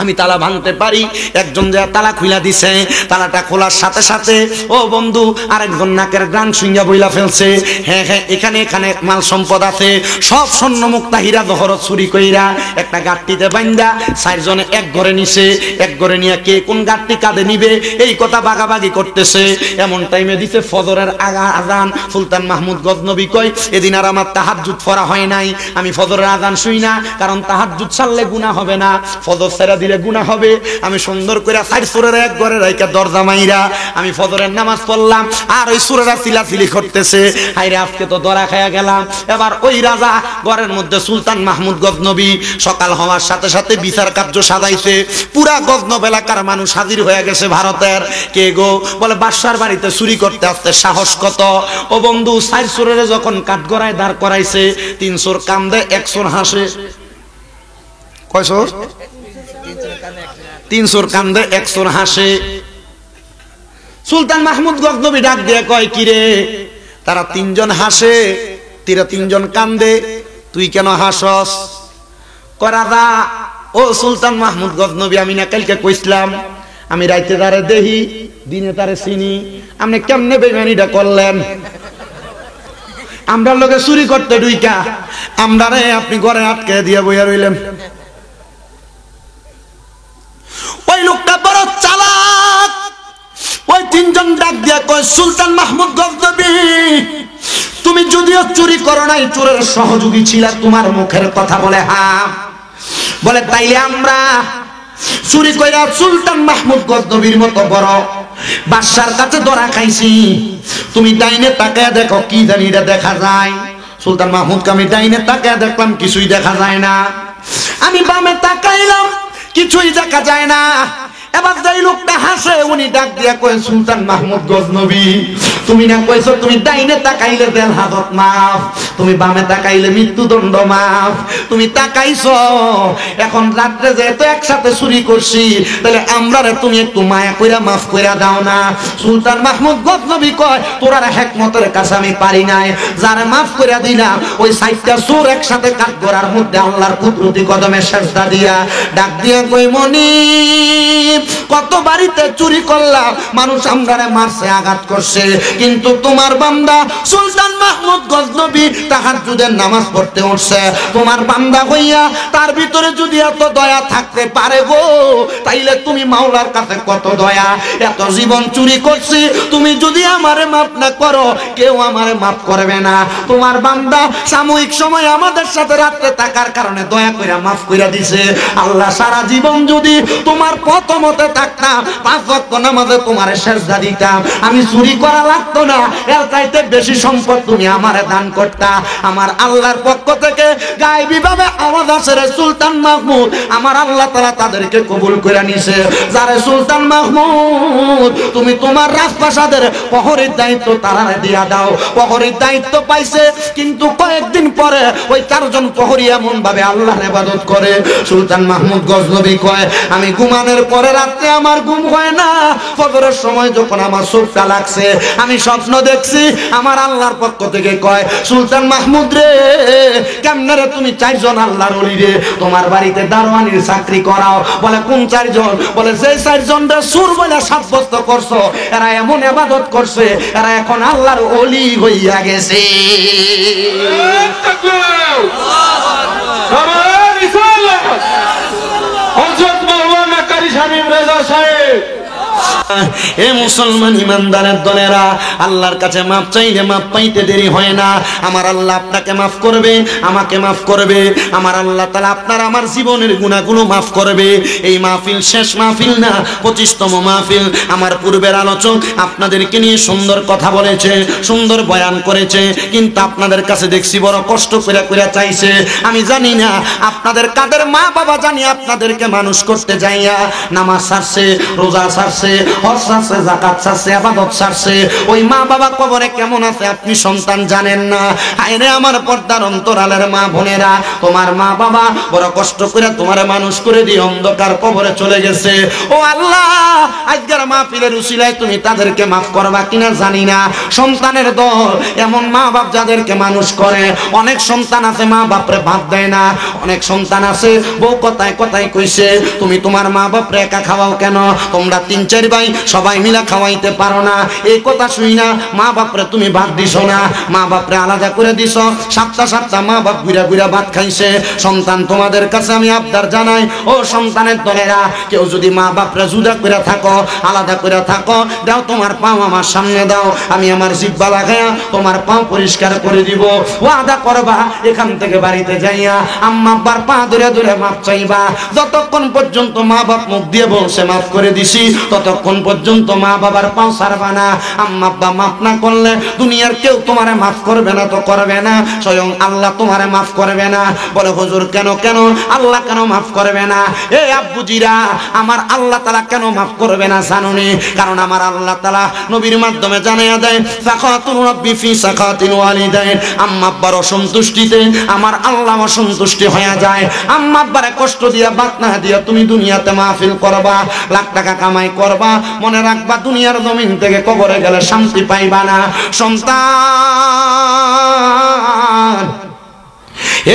আমি তালা ভাঙতে পারি। একজন যে তালা খুইলা দিছে, তালাটা খোলার সাথে সাথে ও বন্ধু আরেকজন নাকের গান শুইয়া বইলা ফেলছে হ্যাঁ হ্যাঁ এখানে এখানে মাল সম্পদ আছে, সব স্বর্ণ মুক্তা হীরা জহরত চুরি কইরা একটা গাট্টিতে বাইন্দা চারজনে এক ঘরে নিছে। এক ঘরে নিয়ে কে কোন গাট্টি কাঁধে নিবে এই কথা বাগাবাগি করতেছে। এমন টাইমে দিছে ফজরের আজান। সুলতান মাহমুদ গজনবী কয় এদিন আর আমার তাহাজ্জুদ পড়া হয় নাই, আমি ফজরের আজান শুই না, কারণ তাহাজ্জুদ ছাড়লে গুনাহ হবে না, ফজর ছেড়ে দিলে গুনাহ হবে। আমি সুন্দর করে চার সুরের এক ঘরে রাইকা দরজা মাইরা আমি ফজরের নামাজ পড়লাম, আর ওই সুরেরা চিলাচিলি করতেছে হাইরে আজকে তো ধরা খাইয়া গেলাম। এবার ওই রাজা ঘরের মধ্যে সুলতান মাহমুদ গজনবী সকাল হওয়ার সাথে সাথে বিচার কার্য সাজাইছে। পুরা গজনব এলাকার মানুষ হাজির হয়ে গেছে ভারতের। কে গো? বলে বাদশার বাড়িতে চুরি করতে আসতে সাহস কত? ও বন্ধু চার সুরের যখন কাঠগড়ায় দাঁড় করাইছে 3 চোর কান্দে 1 চোর হাসে। কয় চোর? 3 চোর কান্দে 1 চোর হাসে। সুলতান মাহমুদ গজনবী ডাক দিয়ে কয় কিরে তারা 3 জন হাসে তিরা 3 জন কান্দে, তুই কেন হাসস? কয় রাজা ও সুলতান মাহমুদ গজনবী আমি না কালকে কইছিলাম আমি রাইতে তারে দেহি দিনে তারে চিনি, আপনি কেমনে বেমানিটা করলেন? আমরা লোকে চুরি করতে ঢুইকা আমরা রে আপনি ঘরে আটকে দিয়ে বইয়া রইলেন। ওই লোকটা বড় চালাক। ওই 3 জন ডাক দিয়া কয় সুলতান মাহমুদ গজনবী তুমি যদিও চুরি করো নাই চোরের সহযোগী ছিলা, তোমার মুখের কথা বলে হ্যাঁ। বলে তাইলে আমরা চুরি কইরা সুলতান মাহমুদ গজনবীর মতো বড় বাদশার কাছে ধরা খাইছি। তুমি ডাইনে তাকায় দেখো কি জানি এটা দেখা যায়। সুলতান মাহমুদকে আমি ডাইনে তাকায় দেখলাম কিছুই দেখা যায় না, আমি বামে তাকাইলাম কিছুই দেখা যায় না। এবার যেই লোকটা হাসে উনি ডাক দিয়া কয়, সুলতান মাহমুদ গজনবী, তুমি না কইছো তুমি ডাইনে তাকাইলে জেল হাজত মাফ, তুমি বামে তাকাইলে মৃত্যুদণ্ড মাফ, তুমি তাকাইছো এখন রাত্রে যেহেতু একসাথে চুরি করছি তাহলে আমরারে তুমি একটু মায়া কইরা মাফ কইরা দাও না। সুলতান মাহমুদ গজনবী কয়, তোরার হিকমতের কাছে আমি পারি নাই, যারা মাফ কইরা দিলাম ওই সাইটটা চোর একসাথে কাঠগড়ার মধ্যে আল্লাহর কুদরতি কদমে সেজদা দিয়া ডাক দিয়া কই, মনিব কত বাড়িতে চুরি করলাম, মানুষ আমরারে মারছে আঘাত করছে, কিন্তু তোমার বান্দা সুলতান মাহমুদ গজনবী তাহাজ্জুদের নামাজ পড়তে উঠছে, তোমার বান্দা হইয়া তার ভিতরে যদি এত দয়া থাকতে পারে গো, তাইলে তুমি মাওলার কাছে কত দয়া। এত জীবন চুরি করছি, তুমি যদি আমারে মাফ না করো কেউ আমারে মাফ করবে না। তোমার বান্দা সাময়িক সময় আমাদের সাথে রাত্রে থাকার কারণে দয়া কইরা মাফ কইরা দিছে। আল্লাহ সারা জীবন যদি তোমার পথ মতে থাকতাম, 5 ওয়াক্ত নামাজে তোমারে সেজদা দিতাম, আমি চুরি করা লাগতো না, এর চাইতে বেশি সম্পদ তুমি আমারে দান করতা। আমার আল্লাহর পক্ষ থেকে গায়েবী ভাবে আওয়াজ আসে, রে সুলতান মাহমুদ, আমার আল্লাহ তাআলা তাদেরকে কবুল করে নিছে। যারে সুলতান মাহমুদ তুমি তোমার রাজপ্রাসাদের প্রহরীর দায়িত্ব তারারে দিয়া দাও। প্রহরীর দায়িত্ব পাইছে, কিন্তু কয়েকদিন পরে ওই 4 জন প্রহরী এমন ভাবে আল্লাহর ইবাদত করে, সুলতান মাহমুদ গজনবী কয়, আমি ঘুমানোর পরে রাতে আমার ঘুম হয় না, ফজরের সময় যখন আমার চোখটা লাগছে আমি স্বপ্ন দেখছি, আমার আল্লাহর পক্ষ থেকে কয়, সুলতান মাহমুদ রে, কেমনে রে তুমি 4 জন আল্লাহর ওলি রে তোমার বাড়িতে দারোয়ানির চাকরি করাও। বলে কোন 4 জন? বলে যে 4 জন রে সুর বলে সাব্যস্ত করছো, এরা এমন ইবাদত করছে, এরা এখন আল্লাহর ওলি হইয়া গেছে। এ মুসলমান ইমানদারের দলেরা, আল্লাহর কাছে মাফ চাইলে মাফ পাইতে দেরি হয় না। আমার আল্লাহ আপনাকে মাফ করবে, আমাকে মাফ করবে, আমার আল্লাহ তাআলা আপনার আমার জীবনের গুনাহগুলো মাফ করবে। এই মাহফিল শেষ মাহফিল না, 25তম মাহফিল। আমার পূর্বের আলোচক আপনাদেরকে নিয়ে সুন্দর কথা বলেছে, সুন্দর বয়ান করেছে, কিন্তু আপনাদের কাছে দেখছি বড় কষ্ট করে চাইছে। আমি জানি না আপনাদের কাদের মা বাবা জানি আপনাদেরকে মানুষ করতে যাইয়া নামাজ ছাড়ছে, রোজা ছাড়ছে, হজ ছাড়ছে, যাকাত ছাড়ছে, ইবাদত ছাড়ছে, ওই মা বাবা কবরে কেমন আছে আপনি সন্তান জানেন না। আইরে আমার পর্দার অন্তরালের মা বোনেরা, তোমার মা বাবা বড় কষ্ট করে তোমারে মানুষ করে দিয়ে অন্ধকার কবরে চলে গেছে। ও আল্লাহ, আজকের মাহফিলের উসিলায় তুমি তাদেরকে মাফ করবা কিনা জানি না। সন্তানের দল এমন মা বাপ যাদেরকে মানুষ করে, অনেক সন্তান আছে মা বাপরে ভাত দেয় না, অনেক সন্তান আছে বউ কথায় কথায় কইছে তুমি তোমার মা বাপরে একা খাওয়াও কেন, তোমরা 3-4 ভাই সবাই মিলা খাওয়াইতে পারো না। এই কথা শুই না মা বাপরে তুমি ভাত দিছো না, মা বাপরে আলাদা করে দিছো, 7টা মা বাপ ঘুরা ঘুরা ভাত খাইছে। সন্তান তোমাদের কাছে আমি আবদার জানাই, ও সন্তানের দলেরা, কেউ যদি মা বাপরে জুদা করে থাকো, আলাদা করে থাকো, দাও তোমার পাও আমার সামনে দাও, আমি আমার জিহ্বা লাগায়া তোমার পাও পরিষ্কার করে দিব। ওয়াদা করবা এখান থেকে বাড়িতে যাইয়া আম্মা আব্বার পা ধরে ধরে মাপ চাইবা। যতক্ষণ পর্যন্ত মা বাপ মুখ দিয়ে বলছে মাফ করে দিছি, ততক্ষণ পর্যন্ত মা বাবার পাও ছাড়বা না। আম্মা আব্বা মাফ না করলে দুনিয়ার কেউ তোমারে মাফ করবে না, তো করবে না, স্বয়ং আল্লাহ তোমারে মাফ করবে না। বলে হুজুর কেন আল্লাহ কেন মাফ করবে না? এই আব্বুজিরা, আমার আল্লাহ তাআলা কেন মাফ করবে না জানুনি? কারণ আমার আল্লাহ তাআলা নবীর মাধ্যমে জানাইয়া দেয়, সাকাতুর রাব্বি ফি সাকাতিল ওয়ালিদাইন, আম্মা আব্বার অসন্তুষ্টিতে আমার আল্লাহ অসন্তুষ্টি হয়ে যায়। আম্মা আব্বারে কষ্ট দিয়া বাত না দিয়া তুমি দুনিয়াতে মাহফিল করবা, লাখ টাকা কামাই করবা, মনে রাখবা দুনিয়ার জমিন থেকে কবরে গেলে শান্তি পাইবা না। সন্তান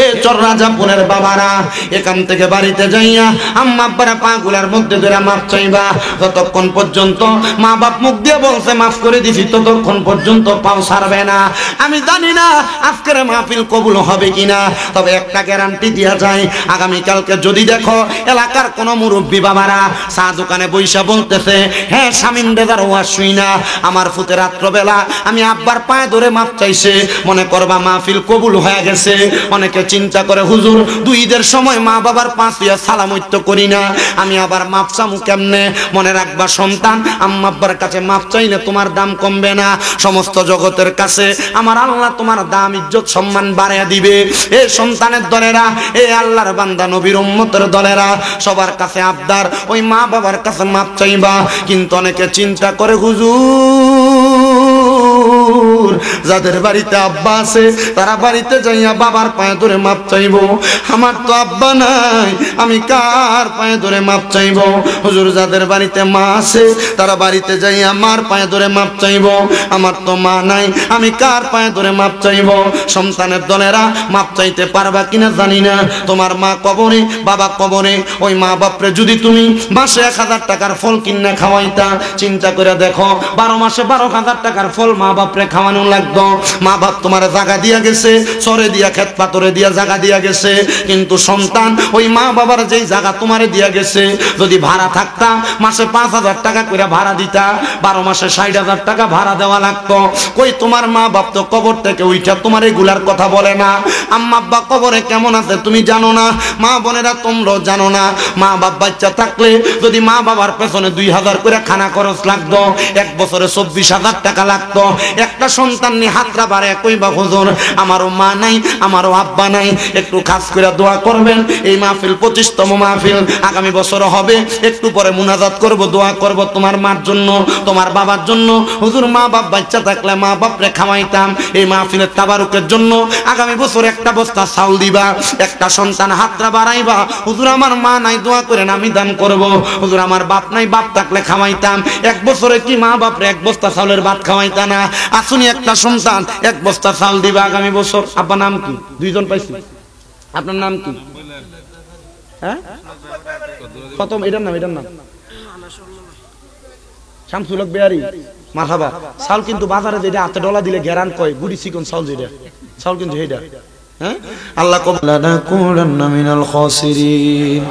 এ চর রাজাপুরের বাবারা, এখান থেকে বাড়িতে যাইয়া আম্মা আব্বার পাগুলার মধ্যে ধরে মাফ চাইবা। যতক্ষণ পর্যন্ত মা বাপ মুখ দিয়ে বলছে মাফ করে দিছি, ততক্ষণ পর্যন্ত পাও ছাড়বে না। আমি জানি না আজকের মাহফিল কবুল হবে কিনা, তবে একটা গ্যারান্টি দেওয়া যায়, আগামীকালকে যদি দেখো এলাকার কোনো মুরব্বী বাবারা চা দোকানে বৈশা বলতেছে, হ্যাঁ শামীম বেদার ওয়াজ শুই না, আমার ফুতে রাত্রবেলা আমি আব্বার পায়ে ধরে মাফ চাইছে, মনে করবা মাহফিল কবুল হয়ে গেছে। অনেকে অনেকে চিন্তা করে হুজুর দুই ঈদের সময় মা বাবার পাঁচ দিয়া সালামত্য করি না, আমি আবার মাপ চামু কেমনে? মনে রাখবা সন্তান, আম্মা আব্বার কাছে মাপ চাইলে তোমার দাম কমবে না, সমস্ত জগতের কাছে আমার আল্লাহ তোমার দাম ইজ্জত সম্মান বাড়াইয়া দিবে। এ সন্তানের দলেরা, এ আল্লাহর বান্দা নবীর উম্মতের দলেরা, সবার কাছে আবদার ওই মা বাবার কাছে মাপ চাইবা। কিন্তু অনেকে চিন্তা করে হুজুর যাদের বাড়িতে আব্বা আছে তারা বাড়িতে যাইয়া বাবার পায়ে ধরে মাপ চাইবো, আমার তো আব্বা নাই, আমি কার পায়ে ধরে মাপ চাইবো? হুজুর যাদের বাড়িতে মা আছে তারা বাড়িতে যাইয়া মার পায়ে ধরে মাপ চাইবো, আমার তো মা নাই, আমি কার পায়ে ধরে মাপ চাইবো? সন্তানের দলেরা মাপ চাইতে পারবা কিনা জানি না। তোমার মা কবরে, বাবা কবরে, ওই মা বাপরে যদি তুমি মাসে 1000 টাকার ফল কিনে খাওয়াইতা, চিন্তা করে দেখো 12 মাসে 12,000 টাকার ফল মা বাপরে খাওয়ানো লাগতো। মা বাপ তোমার জায়গা দিয়া গেছে, সরে দিয়া ক্ষেত পাথরে দিয়া জায়গা দিয়া গেছে, কিন্তু সন্তান ওই মা বাবার যেই জায়গা তোমারে দিয়া গেছে, যদি ভাড়া থাকতা মাসে 5,000 টাকা করে ভাড়া দিতা, 12 মাসে 60,000 টাকা ভাড়া দেওয়া লাগতো। কই তোমার মা বাপ তো কবর থেকে উঠা তোমার এগুলার কথা বলে না। আম্মা আব্বা কবরে কেমন আছে তুমি জানো না, মা বোনেরা তোমরাও জানো না। মা বাপ বাচ্চা থাকলে যদি মা বাবার পেছনে 2000 করে খানা খরচ লাগতো, এক বছরে 24,000 টাকা লাগতো। একটা সন্তান নিয়ে হাতরা বাড়ে কইবা হুজুর আমারও মা নাই, আমারও আব্বা নাই, একটু খাস করে দোয়া করবেন। এই মাহফিল 25তম মাহফিল, আগামী বছর হবে, একটু পরে মুনাজাত করব, দোয়া করব তোমার মার জন্য, তোমার বাবার জন্য। হুজুর মা বাপ বাচ্চা থাকলে মা বাপরে খাওয়াইতাম, এই মাহফিলের তাবারুকের জন্য আগামী বছর একটা বস্তা চাউল দিবা। একটা সন্তান হাতরা বাড়াইবা, হুজুর আমার মা নাই, দোয়া করেন আমি দান করব। হুজুর আমার বাপ নাই, বাপ থাকলে খাওয়াইতাম। এক বছরে কি মা বাপরে এক বস্তা চাউলের ভাত খাওয়াইতা না? আসুনি একটা সন্তান এক বস্তা চাউল দিবা আগামী বছর। আব্বা নাম কি? 2 জন পাইছি, আপনার নাম কি? হ্যাঁ কত? এটার নাম, এটার নাম শামসুল হক বেয়ারি। মারহাবা। চাউল কিন্তু বাজারে যেটা হাতে ডলা দিলে গ্যারান কয় গুড়ি চিকন চাউল, যেটা চাউল কিন্তু সেইটা। হ্যাঁ আল্লাহ লানাকুনান্না মিনাল খাসিরিন।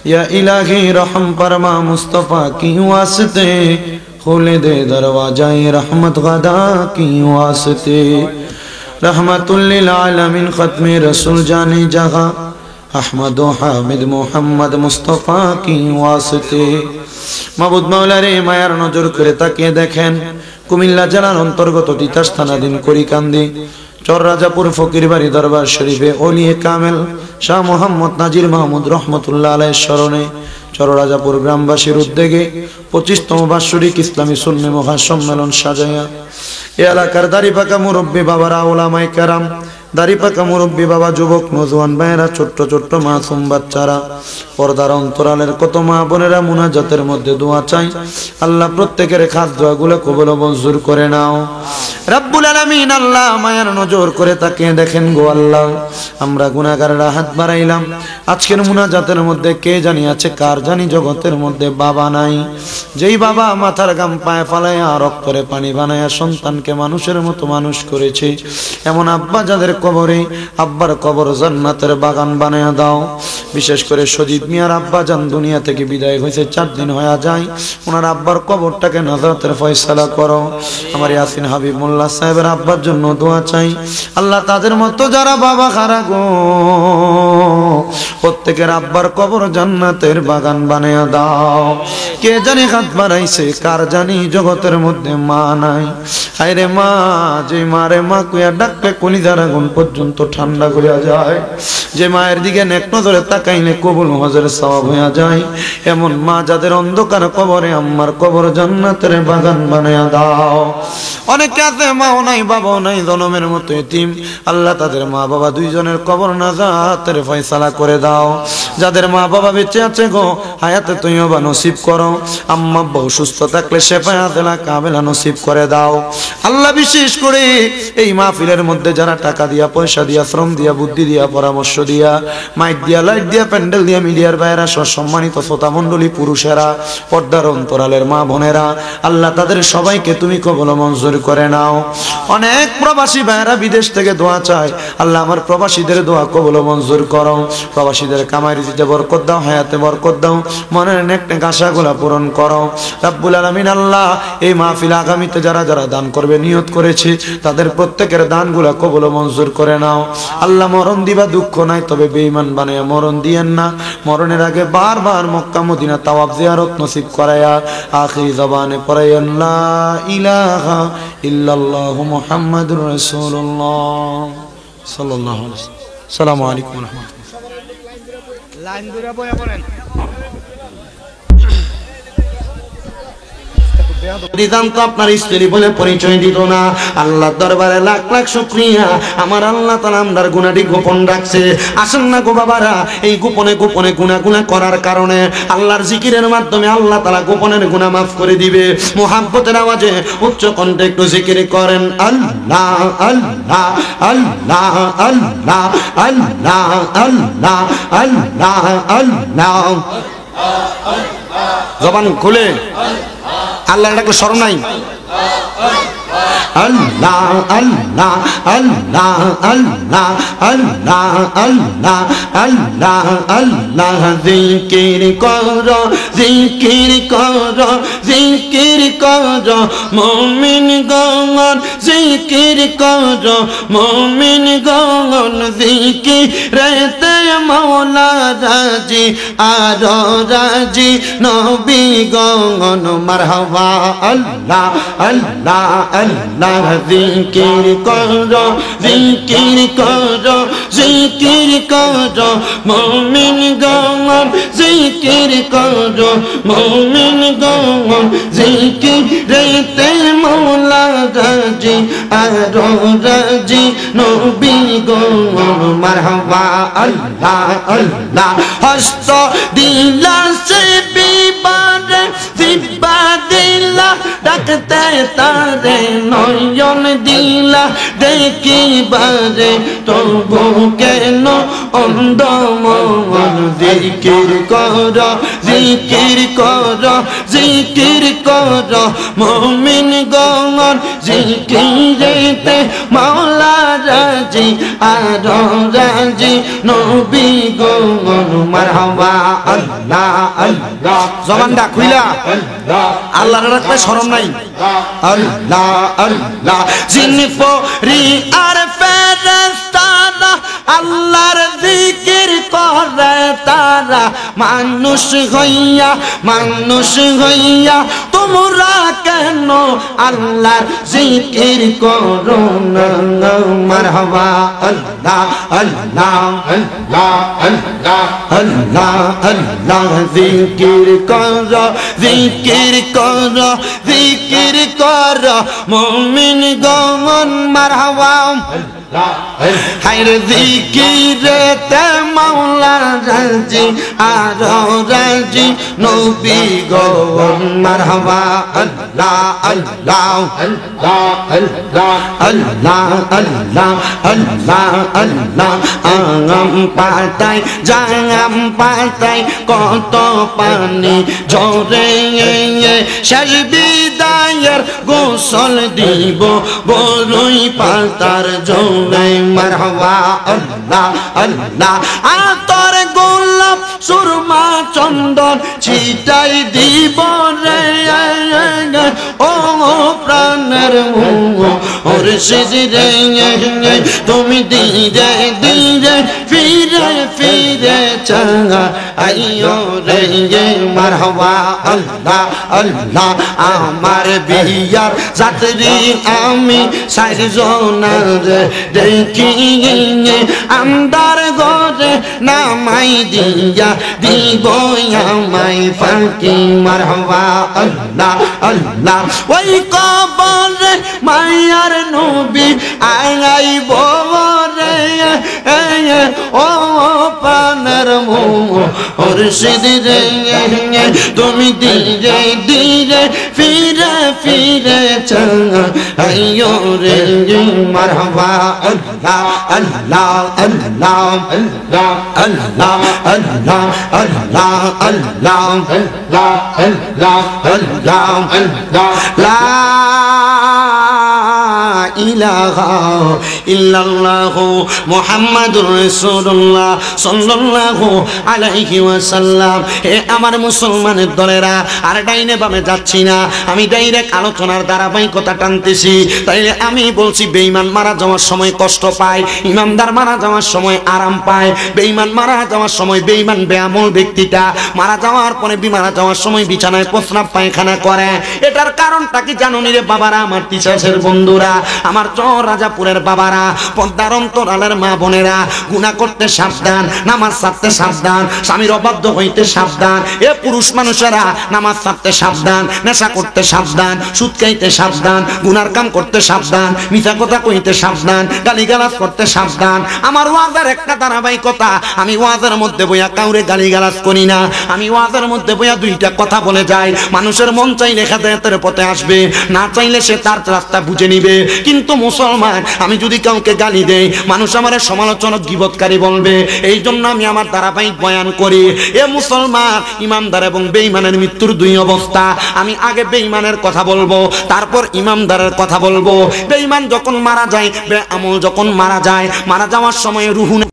या इलाही रहम फरमा मुस्तफा की वास्ते, खोले दे दरवाजा रहमत गदा की वास्ते। रहमतुल लिल आलमीन खत्म रसूल जाने जगह, अहमद हामिद मोहम्मद मुस्तफा की वास्ते। মাবুদ মাওলা রে, মায়ার নজর করে তাকিয়ে দেখেন কুমিল্লা জেলার অন্তর্গত তিতাস থানাধীন করিকান্দি চর রাজাপুর ফকির বাড়ি দরবার শরীফে ওলিয়ে কামেল শাহ মোহাম্মদ নাজির মাহমুদ রহমতুল্লাহ আলাইহির স্মরণে চর রাজাপুর গ্রামবাসীর উদ্যোগে 25তম বার্ষিক ইসলামী সুন্নি মহাসম্মেলন সাজাইয়া এ এলাকার দাড়িপাকা মুরব্বী বাবারা, ওলামায়ে কেরাম, দাড়িপাকা মুরব্বী বাবা, যুবক নওজোয়ান ভাইয়েরা, ছোট্ট ছোট্ট মাসুম বাচ্চারা, পর্দার অন্তরালের কত মা বোনেরা মুনাজাতের মধ্যে দোয়া চাই। আল্লাহ প্রত্যেকের খাস দোয়াগুলো কবুল ও মঞ্জুর করে নাও রব্বুল আলামিন। আল্লাহ মায়ার নজর করে তাকিয়ে দেখেন গো আল্লাহ, আমরা গুনাহগাররা হাত বাড়াইলাম। আজকের মুনাজাতের মধ্যে কে জানি আছে, কার জানি জগতের মধ্যে বাবা নাই। যেই বাবা মাথার গাম পায়ে ফালাইয়া রক্তরে পানি বানায়া সন্তানকে মানুষের মতো মানুষ করেছে, এমন আব্বা যাদের কবরে, আব্বার কবর জান্নাতের বাগান বানায়া দাও। বিশেষ করে সজিদ মিয়ার আব্বা জান দুনিয়া থেকে বিদায় হয়েছে 4 দিন হয়ে যায়, ওনার আব্বার কবরটাকে নাজাতের ফয়সালা করো। আমার ইয়াসিন হাবিব মোল্লা সাহেবের আব্বার জন্য দোয়া চাই। আল্লাহ তাদের মতো যারা বাবা খারা গো, প্রত্যেকের আব্বার কবর জান্নাতের বাগান বানায়া দাও। কে জানি হাত বাড়াইছে, কার জানি জগতের মধ্যে মা নাই। হায়রে মা, যে মারে মা কুয়া ডাকলে কলিজার আগুন পর্যন্ত ঠান্ডা হইয়া যায়, যে মায়ের দিকে নেক নজরে তাকাইলে কবুল হজের সওয়াব হইয়া যায়, এমন মা যাদের অন্ধকার কবরে আম্মার কবর জান্নাতের বাগান বানায়া দাও। অনেকে আছে মাও নাই, বাবাও নাই, জনমের মতো এতিম। আল্লাহ তাদের মা বাবা দুইজনের কবর নাজাতের ফয়সালা করে দাও। যাদের মা বাবা বেঁচে আছে গো, হায়াতে তৈয়বা নসিব করো। আম্মা আব্বা সুস্থ থাকলে শেফায়াতেলা কামেলা নসিব করে দাও। আল্লাহ বিশেষ করে এই মাহফিলের মধ্যে যারা টাকা দিয়া, পয়সা দিয়া, শ্রম দিয়া, বুদ্ধি দিয়া, পরামর্শ দিয়া, মাইক দিয়া, লাইট দিয়া, প্যান্ডেল দিয়া, মিডিয়ার ভাইয়েরা, সম্মানিত শ্রোতা মণ্ডলী, পুরুষেরা, পর্দার অন্তরালের মা বোনেরা, আল্লাহ তাদের সবাইকে তুমি কবুল মঞ্জুর করে নাও। অনেক প্রবাসী ভাইয়েরা বিদেশ থেকে দোয়া চায়, আল্লাহ আমার প্রবাসীদের দোয়া কবুল মঞ্জুর করো। প্রবাসীদের কামাই রুজিতে বরকত দাও, হায়াতে বরকত দাও, মনের নেক নেক আশাগুলা পূরণ করো রব্বুল আলামিন। আল্লাহ এই মাহফিল আগামীতে যারা যারা দান করবে করবে নিয়ত করেছে তাদের প্রত্যেকের দানগুলা কবুল মঞ্জুর করে নাও আল্লাহ মরণ দিবা দুঃখ নাই তবে বেঈমান বানায়া মরণ দিয়েন না মরণের আগে বারবার মক্কা মদিনা তাওয়াফ জিয়ারত নসিব করায়া আখিরি জবানে পড়াইয়া লা ইলাহা ইল্লাল্লাহু মুহাম্মাদুর রাসূলুল্লাহ সাল্লাল্লাহু আলাইহি ওয়াসাল্লাম আসসালামু আলাইকুম ওয়া রাহমাতুল্লাহ লাইন ধরে বয়া পড়েন রিজান্ত আপনার স্ত্রী বলে পরিচয় দিত না আল্লাহর দরবারে লাখ লাখ শুকরিয়া আমার আল্লাহ তাআলা আমরার গুনাহটি গোপন রাখছে আসেন না গো বাবারা এই গোপনে গোপনে গুনাহ করার কারণে আল্লাহর জিকিরের মাধ্যমে আল্লাহ তাআলা গোপনের গুনাহ maaf করে দিবে মুহাব্বতের আওয়াজে উচ্চ কণ্ঠে একটু জিকির করেন আল্লাহ আল্লাহ আল্লাহ আল্লাহ আল্লাহ আল্লাহ আল্লাহ আল্লাহ জবান খুলে আল্লাহ ডাকলে শরম নাই আল্লাহ আল্লাহ আল্লাহ আল্লাহ আল্লাহ আল্লাহ আল্লাহ আল্লাহ জিকির করো জিকির করো জিকির করো মুমিন গণ জিকির করো মুমিন গণ জিকিরেতে মাওলা রাজি আর রাজি নবী গণ মারহাবা আল্লাহ আল্লাহ আল্লাহ জিকির করো জিকির করো জিকির করো মুমিন গণ জিকির করো মুমিন গণ জিকিরেতে মাওলা রাজি আর রাজি নবী গণ মারহাবা আল্লাহ আল্লাহ হস্ত দিলা সে বিবারে দিবা দিলা ডাকতে তারে নয়ন দিলা দেখিবারে তবু কেন অন্ধ মন জিকির কর জিকির কর জিকির কর মুমিন গণ জিকিরেতে মাওলা রাজি আর রাজি নবী গণ মারহাবা আল্লাহ আল্লাহ জবানটা খুইলা আল্লাহর রাখতে শরম নাই আল্লাহ আল্লাহ জিনফরি আর ফেরেশতারা আল্লাহর জিকির করে তারা মানুষ হইয়া তোমরা কেন আল্লাহর জিকির করো না মারহাবা আল্লাহ আল্লাহ আল্লাহ আল্লাহ আল্লাহ আল্লাহ জিকির করো জিকির করো জিকির করো মুমিন গণ মারহাবা হায়রে জিকিরেতে মাওলা রাজি আর রাজি নবী গণ মারহাবা আল্লাহ আল্লাহ আল্লাহ আল্লাহ আল্লাহ আল্লাহ আল্লাহ আল্লাহ আম পাতায় জাম পাতায় কত পানি ঝরে শেষ বিদায়ের গোসল দিব বড়ই পাতার জোরে মারহাবা আল্লাহ আল্লাহ আতর গোলাপ সুরমা চন্দন ছিটাই দিব রে ও প্রাণের মুর্শিদ রে তুমি ধীরে ধীরে ফিরে ফিরে চাঙা আইয়ো রে মারহাবা আল্লাহ আল্লাহ আমার বিয়ার যাত্রী আমি সাইজনার দেখি আন্দার ঘরে নামাই দিয়া দিব আমায় ফাঁকি মারহাবা আল্লাহ আল্লাহ ওই কবরে মায়ার নবী আইব রে ও পানের মুর্শিদ রে তুমি ধীরে ধীরে ফিরে ফিরে চাঙা আইয়ো রে মারহাবা আল্লাহ আল্লাহ আল্লাহ আল্লাহ আল্লাহ আল্লাহ আল্লাহ আল্লাহ আল্লাহ আল্লাহ আল্লাহ লা ইলাহা ইল্লাল্লাহু মুহাম্মাদুর রাসূলুল্লাহ সাল্লাল্লাহু আলাইহি ওয়াসাল্লাম। হে আমার মুসলমানের দলেরা, আর ডাইনে বামে যাচ্ছি না, আমি ডাইরেক্ট আলোচনার ধারাবাহিকতা টানতেছি। তাইলে আমি বলছি, বেঈমান মারা যাওয়ার সময় কষ্ট পায়, ইমানদার মারা যাওয়ার সময় আরাম পায়। বেঈমান মারা যাওয়ার সময়, বেঈমান বেআমল ব্যক্তিটা মারা যাওয়ার পরে মারা যাওয়ার সময় বিছানায় প্রস্রাব পায়খানা করে। এটার কারণটা কি জানো নি রে বাবারা, আমার টিচার্সের বন্ধুরা, আমার চর রাজাপুরের বাবারা, পদ্মার অন্তরালের মা বোনেরা, গুনাহ করতে সাবধান, নামাজ ছাড়তে সাবধান, স্বামীর অবাধ্য হইতে সাবধান। এ পুরুষ মানুষেরা নামাজ ছাড়তে সাবধান, নেশা করতে সাবধান, সুদ খাইতে সাবধান, গুনার কাম করতে সাবধান, মিথ্যা কথা কইতে সাবধান, গালিগালাজ করতে সাবধান। আমার ওয়াজের একটা ধারাবাহিকতা, আমি ওয়াজের মধ্যে বইয়া কাউরে গালিগালাজ করি না, আমি ওয়াজের মধ্যে বইয়া দুইটা কথা বলে যাই। মানুষের মন চাইলে হেদায়েতের পথে আসবে, না চাইলে সে তার রাস্তা বুঝে নিবে। কিন্তু মুসলমান, আমি যদি কাউকে গালি দেই, মানুষ আমার সমালোচনা গীবতকারী বলবে। এই জন্য আমি আমার ধারাবাহিক বয়ান করি। এ মুসলমান, ইমানদার এবং বেঈমানের মৃত্যুর দুই অবস্থা। আমি আগে বেঈমানের কথা বলবো, তারপর ইমানদারের কথা বলবো। বেঈমান যখন মারা যায়, বেআমল যখন মারা যায়, মারা যাওয়ার সময় রুহ